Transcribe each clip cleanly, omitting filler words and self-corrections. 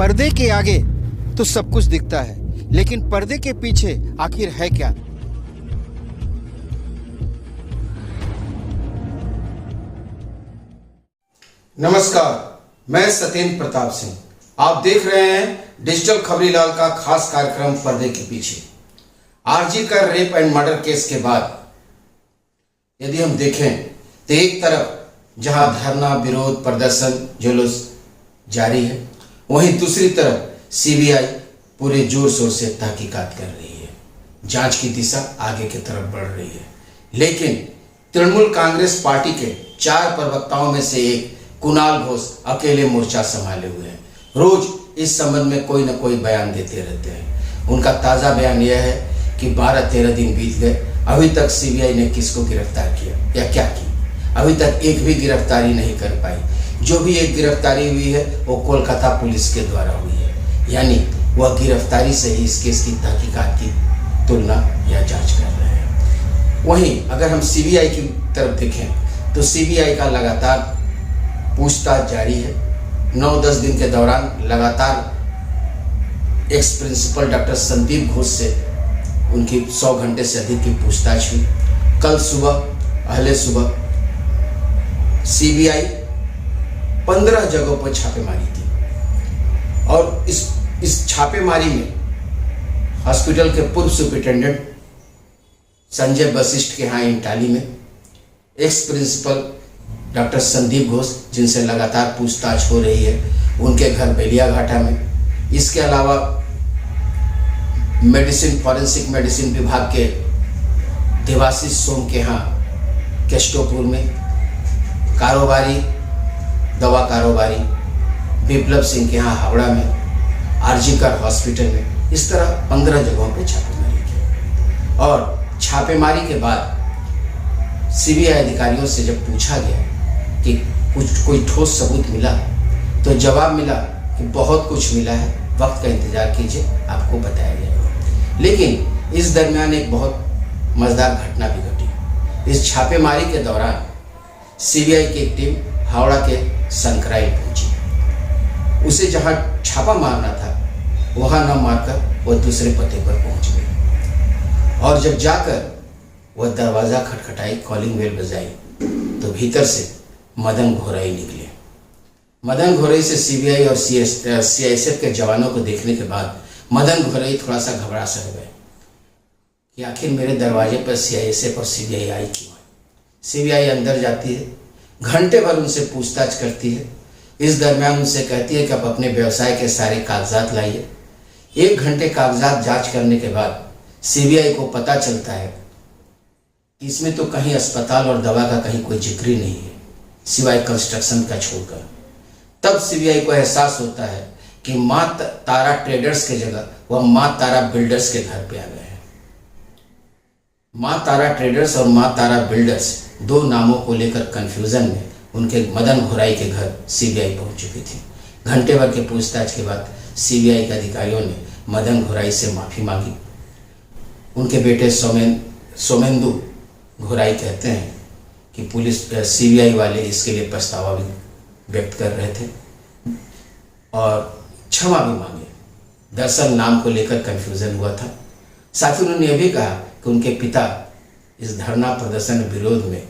पर्दे के आगे तो सब कुछ दिखता है, लेकिन पर्दे के पीछे आखिर है क्या? नमस्कार, मैं सत्येंद्र प्रताप सिंह। आप देख रहे हैं डिजिटल खबरीलाल का खास कार्यक्रम पर्दे के पीछे। आरजी कर रेप एंड मर्डर केस के बाद यदि हम देखें तो एक तरफ जहां धरना, विरोध, प्रदर्शन, जुलूस जारी है, वहीं दूसरी तरफ सीबीआई पूरे जोर शोर से तहकीकात कर रही है। जांच की दिशा आगे की तरफ बढ़ रही है, लेकिन तृणमूल कांग्रेस पार्टी के 4 प्रवक्ताओं में से एक कुणाल घोष अकेले मोर्चा संभाले हुए हैं। रोज इस संबंध में कोई न कोई बयान देते रहते हैं। उनका ताज़ा बयान यह है कि 12-13 दिन बीत गए, अभी तक सीबीआई ने किसको गिरफ्तार किया या क्या की, अभी तक एक भी गिरफ्तारी नहीं कर पाई। जो भी एक गिरफ्तारी हुई है वो कोलकाता पुलिस के द्वारा हुई है, यानी वह गिरफ्तारी से ही इस केस की तहकीकात की तुलना या जांच कर रहे हैं। वहीं अगर हम सीबीआई की तरफ देखें तो सीबीआई का लगातार पूछताछ जारी है। 9-10 दिन के दौरान लगातार ex principal doctor Sandeep Ghosh से उनकी 100 घंटे से अधिक की पूछताछ हुई। कल सुबह, पहले सुबह सीबीआई 15 जगहों पर छापेमारी की और इस छापेमारी में हॉस्पिटल के पूर्व सुपरिटेंडेंट संजय वशिष्ठ के यहाँ इंटाली में, ex principal doctor Sandeep Ghosh जिनसे लगातार पूछताछ हो रही है, उनके घर बेलियाघाटा में, इसके अलावा मेडिसिन, फॉरेंसिक मेडिसिन विभाग के देवाशीष सोम के यहाँ केस्टोपुर में, कारोबारी, दवा कारोबारी विप्लव सिंह के यहाँ हावड़ा में, आरजी कर हॉस्पिटल में, इस तरह 15 जगहों पर छापेमारी की। और छापेमारी के बाद सीबीआई अधिकारियों से जब पूछा गया कि कोई ठोस सबूत मिला, तो जवाब मिला कि बहुत कुछ मिला है, वक्त का इंतजार कीजिए, आपको बताया जाएगा। लेकिन इस दरमियान एक बहुत मजेदार घटना भी घटी। इस छापेमारी के दौरान सीबीआई की एक टीम हावड़ा के संकराइल पहुंची। उसे जहां छापा मारना था वहां न मारकर वह दूसरे पते पर पहुंच गई, और जब जाकर वह दरवाज़ा खटखटाई, कॉलिंग बेल बजाई, तो भीतर से मदन घोराई निकले। मदन घोराई से सीबीआई और सीआईएसएफ के जवानों को देखने के बाद मदन घोराई थोड़ा सा घबरा सा गए कि आखिर मेरे दरवाजे पर सीआईएसएफ और सीबीआई आई क्यों है। सीबीआई अंदर जाती है, घंटे भर उनसे पूछताछ करती है। इस दरमियान उनसे कहती है कि आप अपने व्यवसाय के सारे कागजात लाइए। 1 घंटे कागजात जांच करने के बाद सीबीआई को पता चलता है कि इसमें तो कहीं अस्पताल और दवा का कहीं कोई जिक्र ही नहीं है, सिवाय कंस्ट्रक्शन का छोड़कर। तब सीबीआई को एहसास होता है कि माँ तारा ट्रेडर्स की जगह वह माँ तारा बिल्डर्स के घर पे आ गए हैं। माँ तारा ट्रेडर्स और माँ तारा बिल्डर्स 2 नामों को लेकर कंफ्यूजन में उनके मदन घोराई के घर सीबीआई पहुंच चुकी थी। घंटे भर के पूछताछ के बाद सीबीआई के अधिकारियों ने मदन घोराई से माफ़ी मांगी। उनके बेटे सोमेंदु घोराई कहते हैं कि पुलिस, सीबीआई वाले इसके लिए पछतावा भी व्यक्त कर रहे थे और क्षमा भी मांगे। दरअसल नाम को लेकर कंफ्यूजन हुआ था। साथ ही उन्होंने यह भी कहा कि उनके पिता इस धरना, प्रदर्शन, विरोध में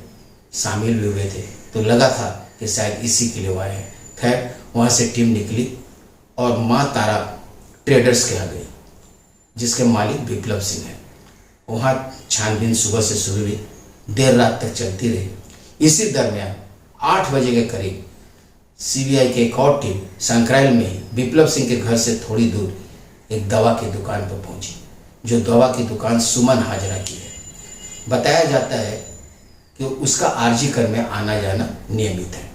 शामिल भी हुए थे, तो लगा था कि शायद इसी के लिए आए हैं। खैर, वहाँ से टीम निकली और माँ तारा ट्रेडर्स के यहाँ गई, जिसके मालिक विप्लव सिंह हैं। वहाँ छानबीन सुबह से शुरू हुई, देर रात तक चलती रही। इसी दरमियान 8 बजे के करीब सीबीआई की एक और टीम संकराइल में ही विप्लव सिंह के घर से थोड़ी दूर एक दवा की दुकान पर पहुंची, जो दवा की दुकान सुमन हाजरा की है। बताया जाता है कि उसका आरजी कर में आना जाना नियमित है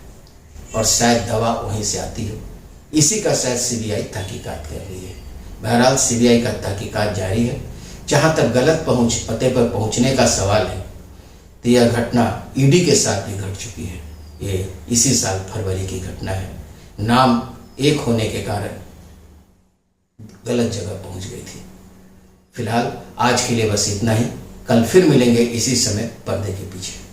और शायद दवा वहीं से आती हो। इसी का शायद सीबीआई तहकीकात कर रही है। बहरहाल सीबीआई का तहकीकात जारी है। जहां तक गलत पते पर पहुंचने का सवाल है, तो यह घटना ईडी के साथ भी घट चुकी है। ये इसी साल फरवरी की घटना है। नाम एक होने के कारण गलत जगह पहुंच गई थी। फिलहाल आज के लिए बस इतना ही। कल फिर मिलेंगे इसी समय पर्दे के पीछे।